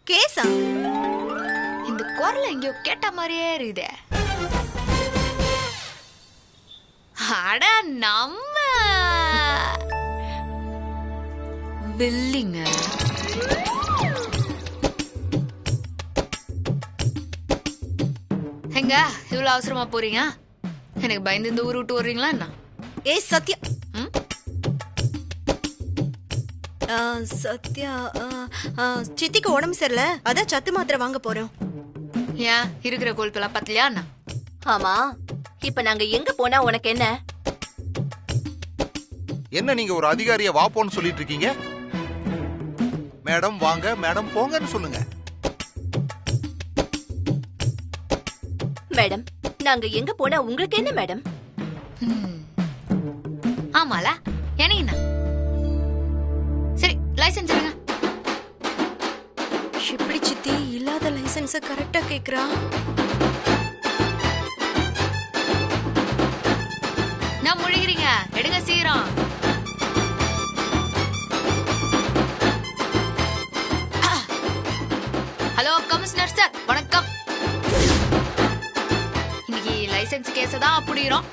கேஸா? இந்த குரல் எங்கேயோ கேட்ட மாதிரியே இருக்குதே. அட நம்ம வில்லிங்க. எங்க இவ்வளவு அவசரமா போறீங்க? எனக்கு பயந்து இந்த ஊர் விட்டு வர்றீங்களா என்ன? ஏய் சத்யா. சத்யா, சித்திக்கு உடம்பு சரியில்லை, அதான் சத்து மாத்திரை வாங்க போறோம். ஏன் இருக்கிற கொழுப்பெல்லாம் பத்தலையா என்ன? ஆமா, இப்ப நாங்க எங்க போனா உனக்கு என்ன? என்ன நீங்க ஒரு அதிகாரிய வாப்போன்னு சொல்லிட்டு இருக்கீங்க? மேடம் வாங்க, மேடம் போங்கன்னு சொல்லுங்க. மேடம், நாங்க எங்க போனா உங்களுக்கு என்ன மேடம்? ஆமால, எனக்கு என்ன? சரி, லைசன்ஸ் எடுங்க. இப்படி சித்தி இல்லாத லைசன்ஸ கரெக்டா கேக்குறா. நான் முழுகிறீங்க, எடுங்க சீரம். ஹலோ கமிஷனர் சார், வணக்கம். இன்னைக்கு லைசன்ஸ் கேஸ் தான் அப்படிறோம்.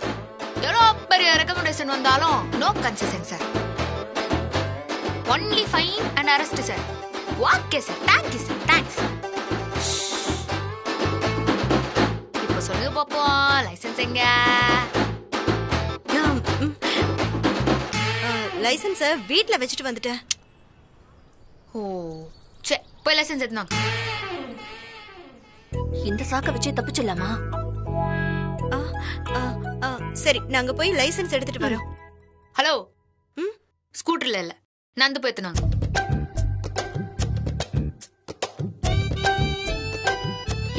எவ்வளோ பெரிய ரெக்கமெண்டேஷன் வந்தாலும் no concession sir. Only fine and arrest sir. Okay sir, thank you sir, thanks. இப்போ சொல்லுங்க பாப்போம், லைசன்ஸ் எங்க? லைசன்ஸ வீட்ல வச்சுட்டு வந்துட்டேன். ஓ சரி, போய் லைசன்ஸ் எடுத்துனாங்க. இந்த சாக்க வச்சு தப்பிச்சிடலாமா? சரி, நாங்க போய் லைசன்ஸ் எடுத்துட்டு வரோம். ஹலோ, ஸ்கூட்டர்ல இல்ல, நந்து போய் எடுத்துனாங்க.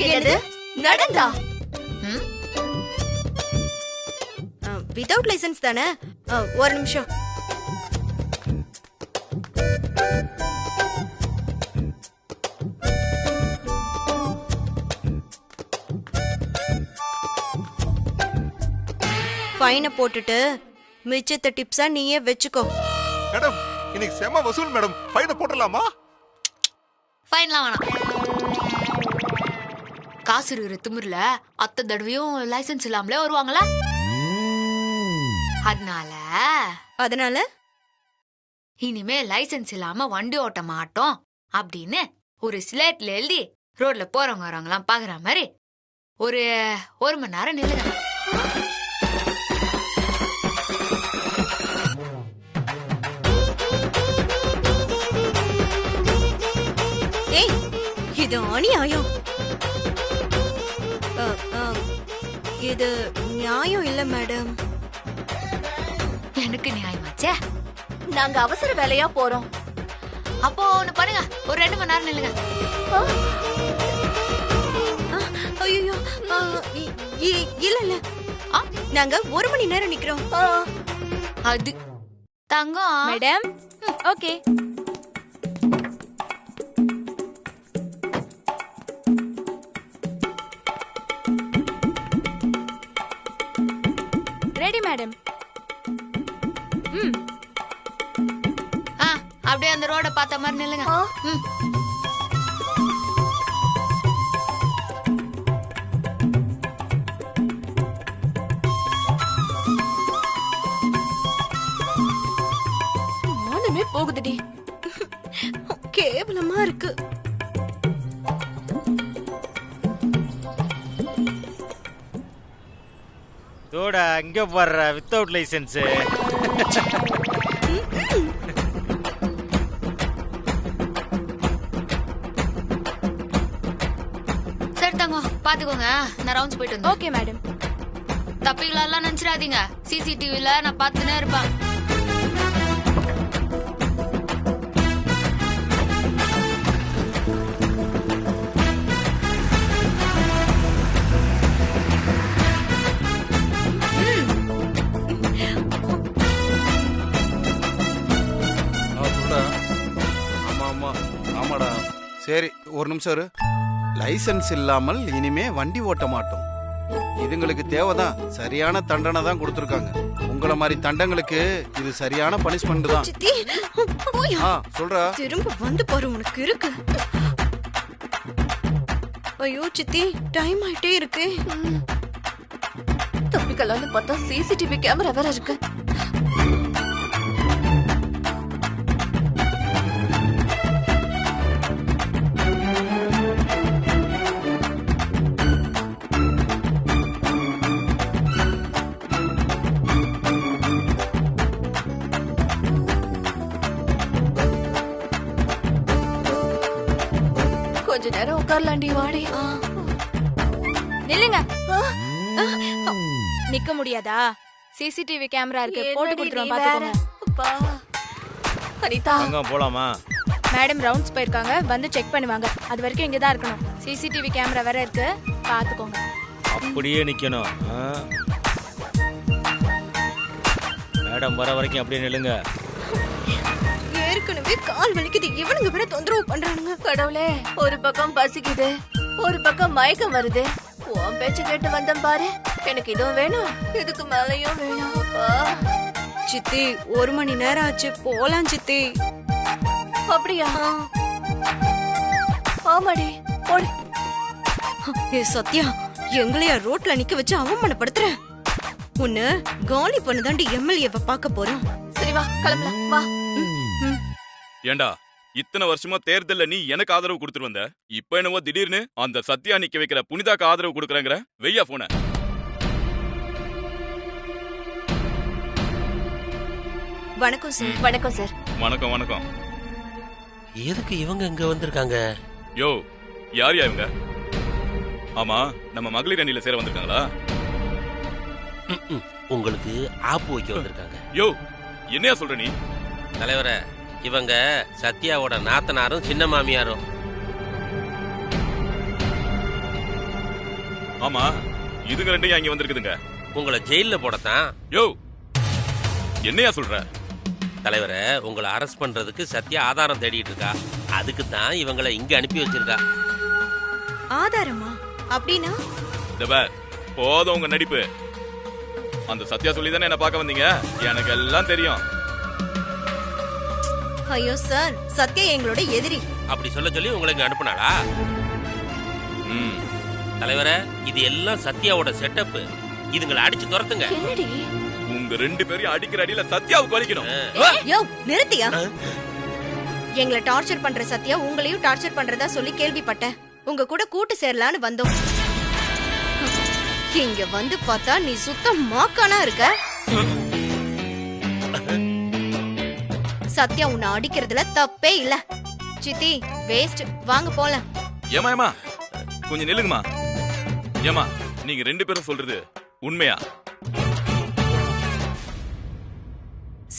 என்னது நடந்தா? வித்தவுட் லைசன்ஸ் தானே? ஒரு நிமிஷம். ஃபைனை போட்டுட்டு மிச்சத்தை டிப்ஸா நீயே வச்சுக்கோ. மேடம் இன்னைக்கு செம வசூல் மேடம். ஃபைனை போட்டுடலாமா? ஃபைன்லாம் வேணாம். காசு இருக்கிற திமிர்ல அத்தை தடவையும் லைசன்ஸ் இல்லாமலே வருவாங்களா? அதனால இனிமே லைசன்ஸ் இல்லாம வண்டி ஓட்ட மாட்டோம் அப்படின்னு ஒரு ஸ்லேட்ல எழுதி ரோட்ல போறவங்க வரவங்களாம் பாக்குற மாதிரி ஒரு மணி நேரம் நில்லுங்க. ஏய், இது அநியாயம். இது நியாயம் இல்ல மேடம். எனக்கு நியாயமாச்சே. நாங்க அவசர வேலையா போறோம். அப்போ ஒண்ணு பண்ணுங்க, ஒரு 2 மணி நேரம் நில்லுங்க. ஐயோ, இல்ல இல்ல, நாங்க 1 மணி நேரம் நிக்கிறோம். அது தங்கம் மேடம். ஓகே. Ready madam. அப்படியே அந்த ரோட பார்த்த மாதிரி நில்லுங்க. மானமே போகுதுடி. கேவலமா இருக்கு. தோடா இங்க போடுற வித்தவுட் லைசன்ஸ். சரி தங்கம், பாத்துக்கோங்க, நான் ரவுண்ட்ஸ் போயிட்டு வந்தேன். Okay madam. தப்பிகளெல்லாம் நினைச்சிடாதீங்க, சிசிடிவில நான் பார்த்துனே இருப்பேன். சரி, ஒரு நிமிஷம் இரு. லைசன்ஸ் இல்லாமல் இனிமே வண்டி ஓட்ட மாட்டோம். இதுங்களுக்கு தேவைதான், சரியான தண்டனை தான் கொடுத்துருக்காங்க. உங்களை மாதிரி தண்டங்களுக்கு இது சரியான பனிஷ்மெண்ட் தான். சித்தி, சொல்றா. திரும்ப வந்து பாரு, உனக்கு இருக்கு. ஐயோ சித்தி டைம் ஆயிட்டே இருக்கு. தப்பிக்கலாம்னு பார்த்தா சிசிடிவி கேமரா வேற இருக்கு. கொஞ்ச நேரம் உட்கார்லாண்டி வாடி. நில்லுங்க. நிக்க முடியாதா? சிசிடிவி கேமரா இருக்கு, போட்டு கொடுத்துருவோம், பாத்துக்கோங்க. அனிதா அங்க போலாமா? மேடம் ரவுண்ட்ஸ் போயிருக்காங்க, வந்து செக் பண்ணுவாங்க. அது வரைக்கும் இங்க தான் இருக்கணும். சிசிடிவி கேமரா வேற இருக்கு, பாத்துக்கோங்க. அப்படியே நிக்கணும். மேடம் வர வரைக்கும் அப்படியே நில்லுங்க. ஏற்கனவே கால் வலிக்குது, இவனுங்க வேற தொந்தரவு பண்றானுங்க. கடவுளே, ஒரு பக்கம் பசிக்குது, ஒரு பக்கம் மயக்கம் வருது. உன் பேச்சு கேட்டு வந்தேன் பாரு. எனக்கு இதுவும் வேணும், இதுக்கு மேலையும் வேணும். அப்பா. சித்தி 1 மணி நேரம் ஆச்சு, போலாம் சித்தி. அப்படியா? ஆமாடி, போடு. ஏ சத்யா, எங்களையா ரோட்ல நிக்க வச்சு அவமானப்படுத்துற? உன்னை காலி பண்ணுதாண்டி எம்எல்ஏவை பார்க்க போறோம். சரி வா, கிளம்பலாம் வா. ஏண்டா இத்தனை வருஷமா தேர்தல்ல நீ எனக்கு ஆதரவு கொடுத்துட்டு வந்த, இப்ப என்னவோ திடீர்னு அந்த சத்யா நிக்க வைக்கிற புனிதாக்கு ஆதரவு கொடுக்கறங்கற? வெய்யா போன. வணக்கம் சார். வணக்கம் சார். வணக்கம் வணக்கம். எதுக்கு இவங்க இங்க வந்திருக்காங்க? யோ, யார் யா இவங்க? ஆமா, நம்ம மகளிர் அணியில சேர வந்திருக்காங்களா? உங்களுக்கு ஆப்பு வைக்க வந்திருக்காங்க. யோ, என்னையா சொல்ற நீ? தலைவரே, இவங்க சத்யாவோட நாத்தனாரும் சின்ன மாமியாரும். ஆமா, இதுங்க ரெண்டையும் இங்க வந்திருக்குதுங்க. உங்களை ஜெயில போடத்தான். யோ, என்னையா சொல்ற? தலைவரே, உங்களை அரெஸ்ட் பண்றதுக்கு சத்யா ஆதாரம் தேடிட்டு இருக்கா. அதுக்கு தான் இவங்களை இங்க அனுப்பி வச்சிருக்கா. ஆதாரமா? அப்படின்னா போதும் உங்க நடிப்பு. அந்த சத்யா சொல்லி தானே என்ன பார்க்க வந்தீங்க? எனக்கு எல்லாம் தெரியும். ஐயோ சார், சத்யா எங்களோட எதிரி. அப்படி சொல்ல சொல்லி உங்களை இங்க அனுப்புனாளா? தலைவரே, இது எல்லாம் சத்யாவோட செட்டப். இதுங்களை அடிச்சு துரத்துங்க. என்னடி உங்க 2 பேரையும் அடிக்கிற அடியில சத்யாவுக்கு வலிக்கணும். யோ, நிறுத்தியா? எங்களை டார்ச்சர் பண்ற சத்யா உங்களையும் டார்ச்சர் பண்றதா சொல்லி கேள்விப்பட்டேன். உங்க கூட கூட்டு சேரலான்னு வந்தோம். இங்க வந்து பார்த்தா நீ சுத்த மாக்கானா இருக்க. சத்யா உன்னை அடிக்கிறதுல தப்பே இல்ல. சித்தி வேஸ்ட், வாங்க போலாம். ஏமா கொஞ்சம் நில்லுங்கம்மா. ஏமா, நீங்க 2 பேரும் சொல்றது உண்மையா?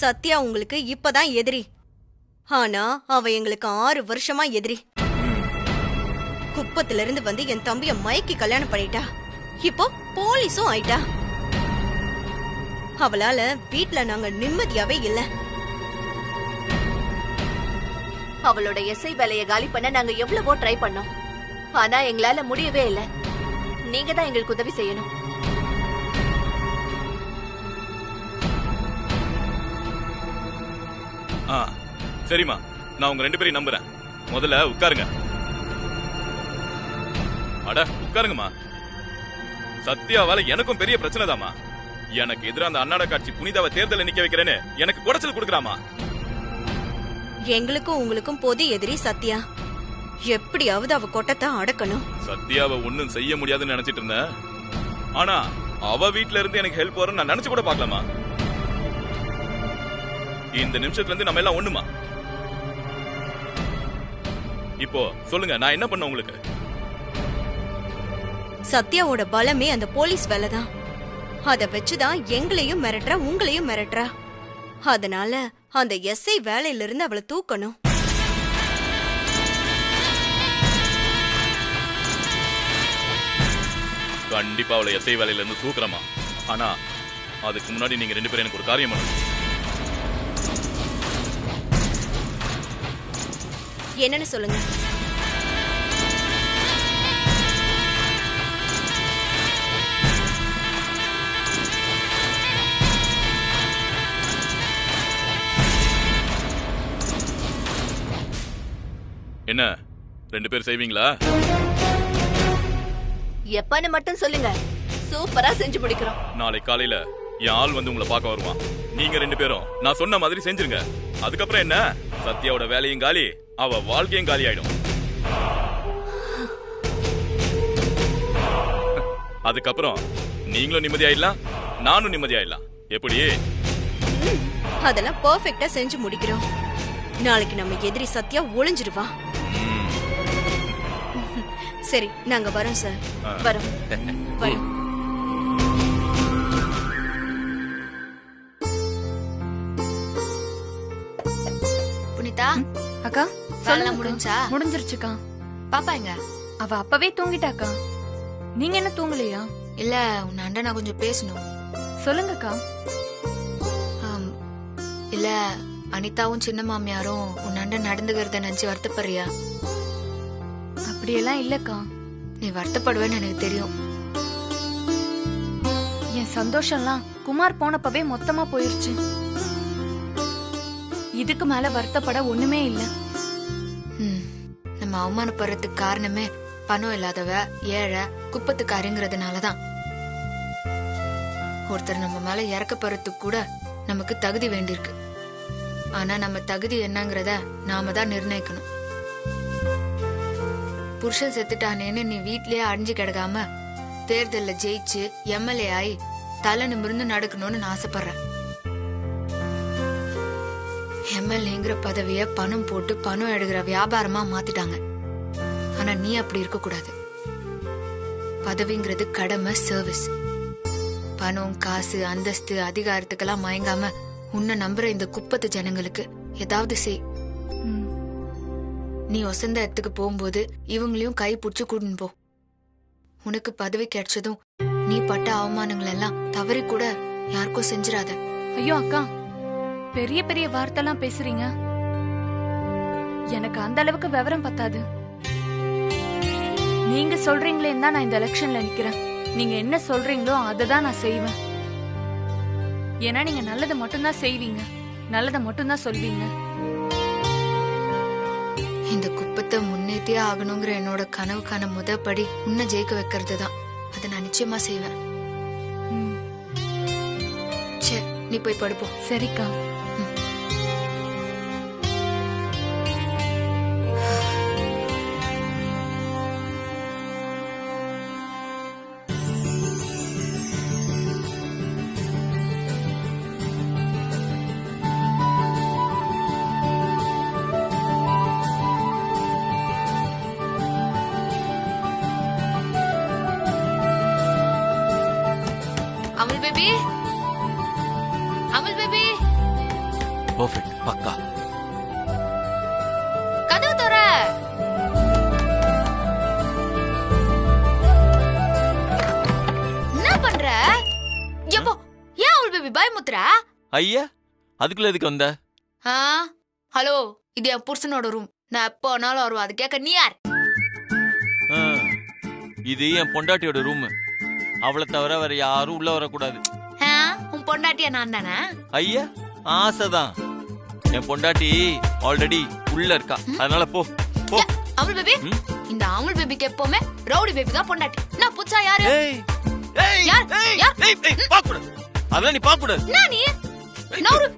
சத்யா உங்களுக்கு இப்பதான் எதிரி, ஆனா அவ எங்களுக்கு 6 வருஷமா எதிரி. குப்பத்துல இருந்து வந்து என் தம்பிய மயக்கி கல்யாணம் பண்ணிட்டா. இப்போ போலீஸும் ஆயிட்டா. அவளால வீட்ல நாங்க நிம்மதியாவே இல்ல. அவளோட எஸ்ஐ வேலையை காலி பண்ண நாங்க எவ்வளவோ ட்ரை பண்ணோம், ஆனா எங்களால முடியவே இல்ல. நீங்க தான் எங்களுக்கு உதவி செய்யணும். சரிம்மா, நான் உங்க 2 பேரையும் நம்புறேன். முதல்ல உட்காருங்க. அட உட்காருங்கம்மா. சத்யாவால எனக்கும் பெரிய பிரச்சனை தாமா. எனக்கு எதிராக அந்த அன்னாட காட்சி புனிதாவை தேர்தலில் நிக்க வைக்கிறேன்னு எனக்கு குடைச்சல் கொடுக்கறாமா. எங்களுக்கும் உங்களுக்கும் பொது எதிரி சத்யா. எப்படியாவது அவ கொட்டத்தை அடக்கணும். சத்யாவை ஒன்னும் செய்ய முடியாதுன்னு நினைச்சிட்டு இருந்தேன். ஆனா அவ வீட்ல இருந்து எனக்கு ஹெல்ப் வரும்னு நான் நினைச்சு கூட பார்க்கலாமா. இந்த நிமிஷத்துல இருந்து நம்ம எல்லாம் ஒண்ணுமா? இப்போ சொல்லுங்க, நான் என்ன பண்ண உங்களுக்கு? சத்யாவோட பலமே அந்த போலீஸ் வேலைதான். அத வச்சுதான் எங்களையும் மிரட்டுறா, உங்களையும் மிரட்டுறா. அதனால அந்த எஸ்ஐ வேலையில இருந்து அவளை தூக்கணும். கண்டிப்பா அவளை எஸ்ஐ வேலையில இருந்து தூக்குறமா. ஆனா அதுக்கு முன்னாடி நீங்க 2 பேரும் எனக்கு ஒரு காரியம் பண்ணணும். என்னன்னு சொல்லுங்க. என்ன 2 பேர் செய்வீங்களா? எப்பன்னு மட்டும் சொல்லுங்க, சூப்பரா செஞ்சு முடிக்கிறோம். நாளை காலையில என் ஆள் வந்து உங்களை பார்க்க வருவான். நீங்க 2 பேரும் நான் சொன்ன மாதிரி செஞ்சிருங்க. அதுக்கப்புறம் என்ன, சத்யாவோட வேலையும் காலி, அவ வாழ்க்கையும் காலி ஆயிடும். அதுக்கப்புறம் நீங்களும் நிம்மதியாயிடலாம், நானும் நிம்மதியாயிடலாம். எப்படி? அதெல்லாம் பெர்ஃபெக்ட்டா செஞ்சு முடிக்கிறோம். நாளைக்கு நம்ம எதிரி சத்யா ஒளிஞ்சிருவா. சரி, நாங்க வரோம் சார். வரோம் வரோம். புனிதா, அக்கா வேலை சொல்லுங்க. முடிஞ்சா? முடிஞ்சிருச்சுக்கா. பாப்பா எங்க? அவ அப்பவே தூங்கிட்டாக்கா. நீங்க என்ன தூங்கலையா? இல்ல, உன் அண்ணன் நான் கொஞ்சம் பேசணும். சொல்லுங்கக்கா. இல்ல, அனிதாவும் சின்ன மாமியாரும் உன் அண்ணன் நடந்துகிறத நினைச்சு வருத்தப்படுறியா? அப்படியெல்லாம் இல்லக்கா. நீ வருத்தப்படுவேன்னு எனக்கு தெரியும். என் சந்தோஷம்லாம் குமார் போனப்பவே மொத்தமா போயிருச்சு. இதுக்கு மேல வருத்தப்பட ஒண்ணுமே இல்ல. நம்ம அவமானப்படுறதுக்கு காரணமே பணம் இல்லாதவ, ஏழை, குப்பத்துக்காரிங்கிறதுனாலதான். ஒருத்தர் நம்ம மேல இறக்கப்படுறதுக்கு கூட நமக்கு தகுதி வேண்டியிருக்கு. ஆனா நம்ம தகுதி என்னங்கிறத நாம தான் நிர்ணயிக்கணும். புருஷன் செத்துட்டானேன்னு நீ வீட்லயே அழிஞ்சு கிடக்காம தேர்தல்ல ஜெயிச்சு எம்எல்ஏ ஆகி தலை நிமிர்ந்து நடக்கணும்னு நான் ஆசைப்படுறேன். எம்எல்ஏங்கிற பதவிய பணம் போட்டு பணம் எடுக்கிற வியாபாரமா மாத்திட்டாங்க. ஆனா நீ அப்படி இருக்க கூடாது. பதவிங்கிறது கடமை, சர்வீஸ். பணம், காசு, அந்தஸ்து, அதிகாரத்துக்கெல்லாம் மயங்காம உன்னை நம்புற இந்த குப்பத்து ஜனங்களுக்கு ஏதாவது செய். நீ ஒசந்த இடத்துக்கு போகும்போது இவங்களையும் கை புடிச்சு கூட்டின்னு போ. உனக்கு பதவி கிடைச்சதும் நீ பட்ட அவமானங்கள் எல்லாம் தவறி கூட யாருக்கும் செஞ்சிடாத. ஐயோ அக்கா, பெரிய பெரிய வார்த்தைலாம் பேசுறீங்க. எனக்கு அந்த அளவுக்கு விவரம் பத்தாது. நீங்க சொல்றீங்களே தான் நான் இந்த எலெக்ஷன்ல நிக்கிறேன். நீங்க என்ன சொல்றீங்களோ அதை தான் நான் செய்வேன். ஏன்னா நீங்க நல்லதை மட்டும்தான் செய்வீங்க, நல்லதை மட்டும்தான் சொல்வீங்க. இந்த குப்பத்தை முன்னேற்றியே ஆகணுங்கிற என்னோட கனவுக்கான முதற்படி உன்னை ஜெயிக்க வைக்கிறது தான். அதை நான் நிச்சயமா செய்வேன். சரி, நீ போய் படுப்போம். சரிக்கா. Amul baby, Amul baby, perfect, பக்கா. கதவு தோற. என்ன பண்ற? எப்போ ஏன் அமுல் பேபி பயமுத்துற? ஐயா, அதுக்குள்ள எதுக்கு வந்த? ஹலோ, இது என் புருஷனோட ரூம். நான் எப்போ வேணாலும் வருவா. அது கேட்க நீ யார்? இது என் பொண்டாட்டியோட ரூம். அவளை தவிர வேற யாரும் உள்ள வரக்கூடாது. உன் பொண்டாட்டியா நான் தானே? ஐயா, ஆசைதான். என் பொண்டாட்டி ஆல்ரெடி உள்ள இருக்கா, அதனால போ போ. அமுல் பேபி, இந்த அமுல் பேபிக்கு எப்பவுமே ரவுடி பேபி தான் பொண்டாட்டி. நான் புதுசா யாரு? பாக்க கூடாது, அதெல்லாம் நீ பாக்க கூடாது. என்ன நீ நவுரு?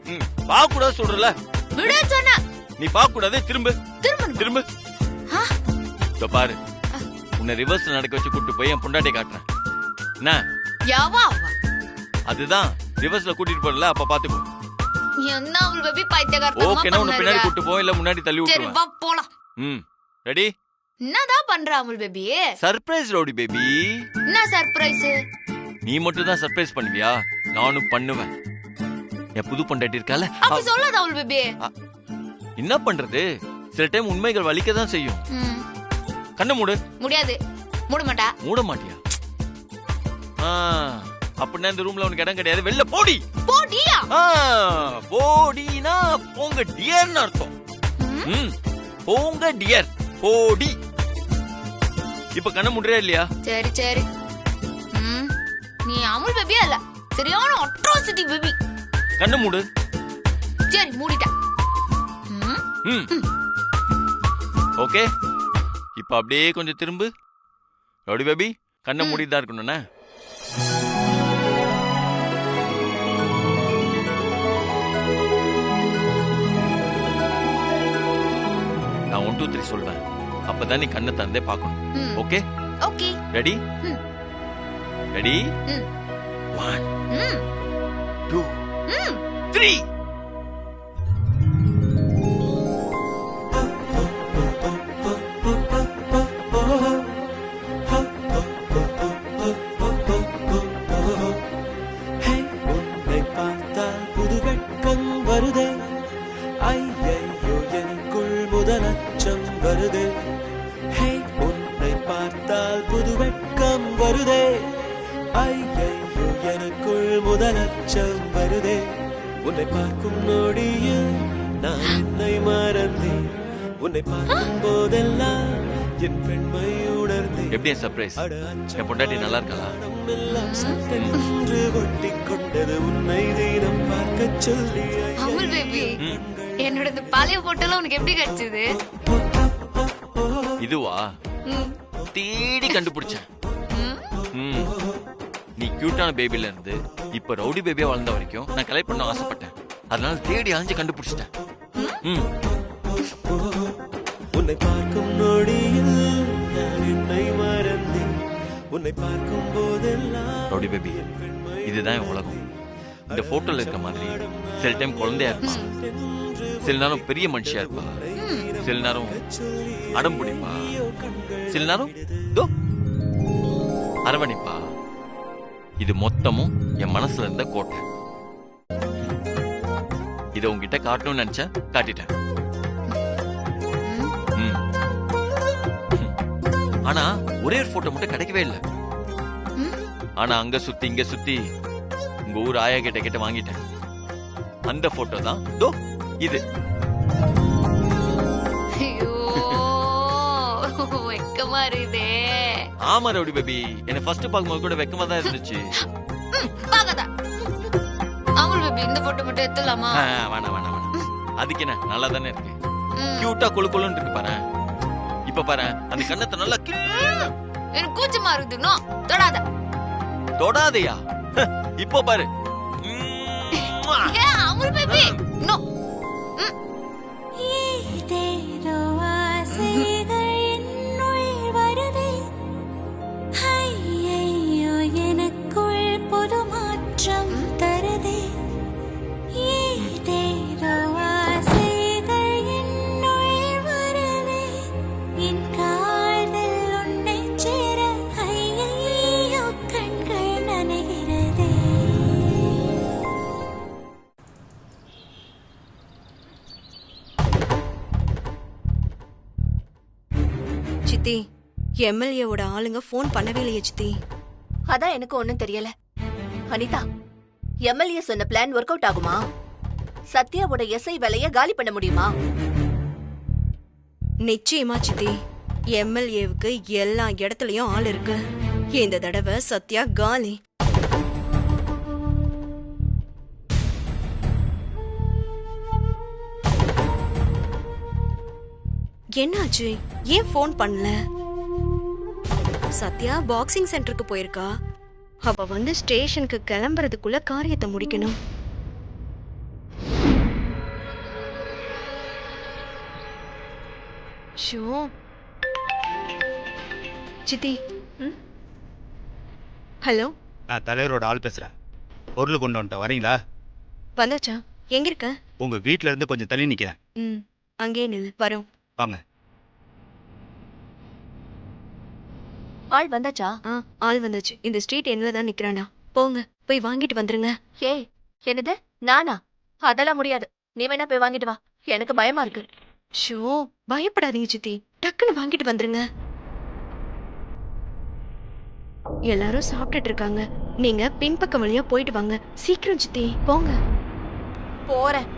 பாக்க கூடாது சொல்றல. விடு சொன்னா. நீ பாக்க கூடாது. திரும்ப திரும்ப திரும்ப. இதோ பாரு, உன்னை ரிவர்ஸ்ல நடக்க வச்சு கூட்டு போய் என் பொண்டாட்டியை காட்டுறேன். என்ன? யாவா அவா? அதுதான் ரிவர்ஸ்ல கூட்டிட்டு போறல, அப்ப பாத்துக்கோ. என்ன அமுல் பேபி பைத்தியக்காரத்தனமா ஓகே, நான் உன்னை பண்ணாத. பின்னாடி கூட்டு போ, இல்ல முன்னாடி தள்ளி சரி விட்டுருவேன். வா போலாம். ரெடி? என்னதான் பண்ற Amul baby? Surprise rowdy baby. என்ன சர்ப்ரைஸ்? நீ மட்டும் தான் சர்ப்ரைஸ் பண்ணுவியா? நானும் பண்ணுவேன். என் புது பொண்டாட்டி இருக்கால, அப்படி சொல்லாத அமுல் பேபி. என்ன பண்றது, சில டைம் உண்மைகள் வலிக்க தான் செய்யும். கண்ணு மூடு. முடியாது. மூட மாட்டா. மூட மாட்டியா? அப்படின்னா இந்த ரூம்ல உனக்கு இடம் கிடையாது, வெளில போடி. போடியா? போடினா போங்க டியர்னு அர்த்தம். போங்க டியர், போடி. இப்ப கண்ண முடுறியா இல்லையா? சரி சரி. நீ அமுல் பேபியா இல்ல, சரியான அட்ராசிட்டி பேபி. கண்ண மூடு. சரி மூடிட்டா. ஓகே, இப்ப அப்படியே கொஞ்சம் திரும்பு. ரவுடி பேபி, கண்ணை மூடிதான் இருக்கணும்னா நான் 1 2 3 சொல்றேன். அப்பதான் நீ கண்ணை திறந்தே பார்க்கணும். ஓகே? ஓகே. ரெடி? ரெடி? 1 2 3 உன்னை பார்க்கும் நொடியில் நான் என்னை மறந்தேன். உன்னை பார்க்கும் போதெல்லாம் என் பெண்மை உணர்ந்தேன். எப்படியா சர்ப்ரைஸ்? என் பொண்டாட்டி நல்லா இருக்காளா? சட்டென்று ஒட்டிக் கொண்டது உன்னை தினம் பார்க்க சொல்லி. அமுல் பேபி, என்னோட இந்த பழைய போட்டோலாம் உனக்கு எப்படி கிடைச்சது? இதுவா? தேடி கண்டுபிடிச்சேன். நீ கியூட்டான பேபில இருந்து இப்ப ரவுடி பேபியா வளர்ந்த வரைக்கும் நான் கலெக்ட் பண்ண ஆசைப்பட்டேன். அதனால தேடி அலைஞ்சு கண்டுபிடிச்சிட்டேன். உன்னை பார்க்கும் நொடியில் நான் என்னை மறந்தேன். உன்னை பார்க்கும் போதெல்லாம் ரவுடி பேபி, இதுதான் என் உலகம். இந்த போட்டோல இருக்க மாதிரி சில டைம் குழந்தையா இருப்பா, சில நேரம் பெரிய மனுஷியா இருப்பா, சில நேரம் அடம் பிடிப்பா, சில நேரம் அரவணைப்பா. இது மொத்தமும் என் மனசுல இருந்த கோட்டை. இத உங்ககிட்ட காட்டணும்னு நினைச்சேன், காட்டிட்டேன். ஆனா ஒரே ஒரு போட்டோ மட்டும் கிடைக்கவே இல்லை. ஆனா அங்க சுத்தி இங்க சுத்தி உங்க ஊர் ஆயா கிட்ட வாங்கிட்டேன். அந்த போட்டோ தான் இது. வெக்கமா இருக்குதே. ஆமா ரவுடி பேபி, என்ன ஃபர்ஸ்ட் பார்க்கும்போது கூட வெக்கமா தான் இருந்துச்சு. பாக்கதா அமுல் பேபி, இந்த போட்டோ மட்டும் எடுத்துலாமா? வேணாம் வேணாம் வேணாம். அதுக்கு என்ன, நல்லா தானே இருக்கு. கியூட்டா கொழு கொழுன்னு இருக்கு பாரு. இப்ப பாரு, அந்த கண்ணத்தை நல்லா எனக்கு கூச்சமா இருக்குது. நோ, தொடாத. தொடாதையா? இப்போ பாரு. Amul baby, no. சித்தி, எம்எல்ஏவோட ஆளுங்க போன் பண்ணவே இல்லையே சித்தி. அதான் எனக்கு ஒண்ணும் தெரியல. அனிதா, எம்எல்ஏ சொன்ன பிளான் ஒர்க் அவுட் ஆகுமா? சத்யாவோட எஸ்ஐ வேலைய காலி பண்ண முடியுமா? நிச்சயமா சித்தி. எம்எல்ஏவுக்கு எல்லா இடத்துலயும் ஆள் இருக்கு. இந்த தடவை சத்யா காலி. என்னாச்சு? ஏன் போன் பண்ணல? சத்யா பாக்ஸிங் சென்டருக்கு போயிருக்கா. அவ வந்து ஸ்டேஷனுக்கு கிளம்புறதுக்குள்ள காரியத்தை முடிக்கணும். ஷோ சித்தி. ஹலோ, நான் தலைவரோட ஆள் பேசுறேன். பொருள் கொண்டு வந்துட்டேன், வரீங்களா? வந்தாச்சா? எங்க இருக்க? உங்க வீட்ல இருந்து கொஞ்சம் தள்ளி நிக்கிறேன். அங்கே நில்லு, வரோம். வாங்க. ஆள் வந்தாச்சா? ஆள் வந்தாச்சு. இந்த ஸ்ட்ரீட் எண்ட்ல தான் நிக்கிறானா. போங்க, போய் வாங்கிட்டு வந்துருங்க. ஏய், என்னது? நானா? அதெல்லாம் முடியாது. நீ வேணா போய் வாங்கிட்டு வா. எனக்கு பயமா இருக்கு. ஷோ, பயப்படாதீங்க சித்தி. டக்குன்னு வாங்கிட்டு வந்துருங்க. எல்லாரும் சாப்பிட்டுட்டு இருக்காங்க. நீங்க பின்பக்கம் வழியா போயிட்டு வாங்க. சீக்கிரம் சித்தி, போங்க. போறேன்.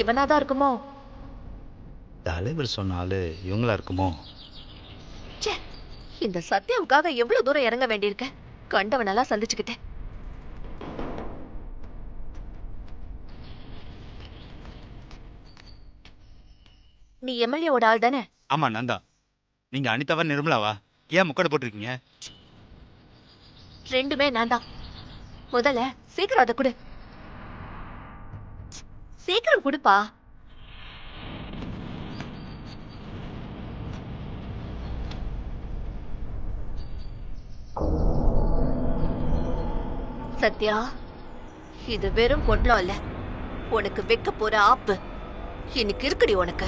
இவனாதான் இருக்குமோ? தலைவர் சொன்னாலும் இவங்களா இருக்குமோ? இந்த சத்யாவுக்காக எவ்வளவு தூரம் இறங்க வேண்டியிருக்க. கண்டவனெல்லாம் சந்திச்சுக்கிட்டேன். நீ எம்எல்ஏவோட ஆள் தானே? ஆமா நான் தான். நீங்க அனிதாவா நிர்மலாவா? ஏன் முக்கடை போட்டிருக்கீங்க? ரெண்டுமே நான் தான். முதல்ல சீக்கிரம் அதை கொடு. சீக்கிரம் கொடுப்பா. சத்யா, இது வெறும் பொட்டலம் இல்ல, உனக்கு வைக்க போற ஆப்பு இன்னைக்கு இருக்குடி உனக்கு.